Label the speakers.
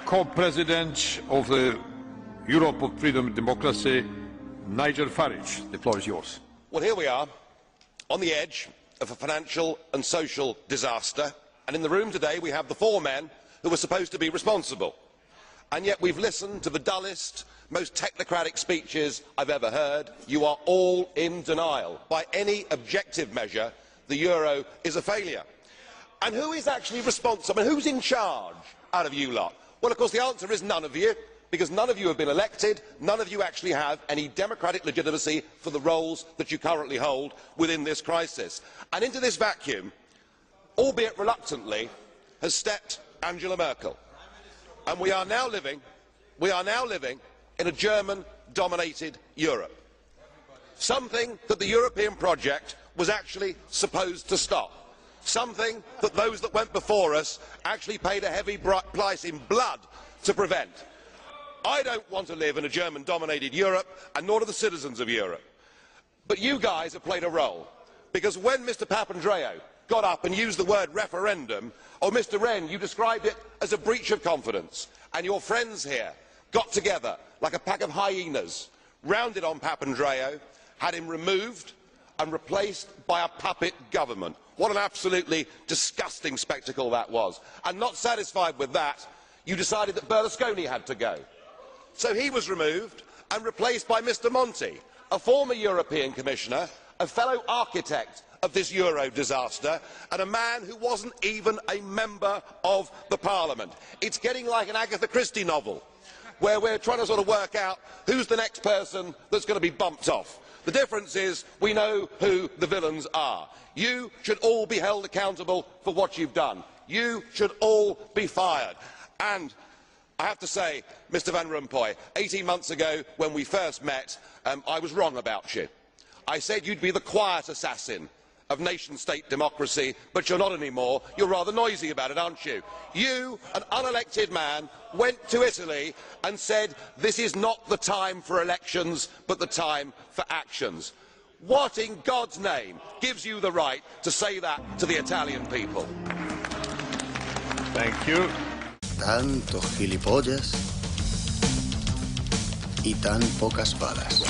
Speaker 1: co-president of the Europe of Freedom and Democracy, Nigel Farage. The floor is yours.
Speaker 2: Well, here we are, on the edge of a financial and social disaster, and in the room today we have the four men who were supposed to be responsible. And yet we've listened to the dullest, most technocratic speeches I've ever heard. You are all in denial. By any objective measure, the euro is a failure. And who is actually responsible? And who's in charge out of you lot? Well, of course, the answer is none of you, because none of you have been elected, none of you actually have any democratic legitimacy for the roles that you currently hold within this crisis. And into this vacuum, albeit reluctantly, has stepped Angela Merkel. And we are now living in a German-dominated Europe. Something that the European project was actually supposed to stop. Something that those that went before us actually paid a heavy price in blood to prevent. I don't want to live in a German-dominated Europe, and nor do the citizens of Europe. But you guys have played a role, because when Mr Papandreou got up and used the word referendum, or Mr Rehn, you described it as a breach of confidence, and your friends here got together like a pack of hyenas, rounded on Papandreou, had him removed and replaced by a puppet government. What an absolutely disgusting spectacle that was. And not satisfied with that, you decided that Berlusconi had to go. So he was removed and replaced by Mr Monti, a former European Commissioner, a fellow architect of this euro disaster, and a man who wasn't even a member of the Parliament. It's getting like an Agatha Christie novel, where we're trying to sort of work out who's the next person that's going to be bumped off. The difference is we know who the villains are. You should all be held accountable for what you've done. You should all be fired. And I have to say, Mr Van Rompuy, 18 months ago when we first met, I was wrong about you. I said you'd be the quiet assassin of nation-state democracy, but you're not anymore. You're rather noisy about it, aren't you? You, an unelected man, went to Italy and said this is not the time for elections, but the time for actions. What in God's name gives you the right to say that to the Italian people?
Speaker 1: Thank you.
Speaker 3: Tantos gilipollas y tan pocas balas.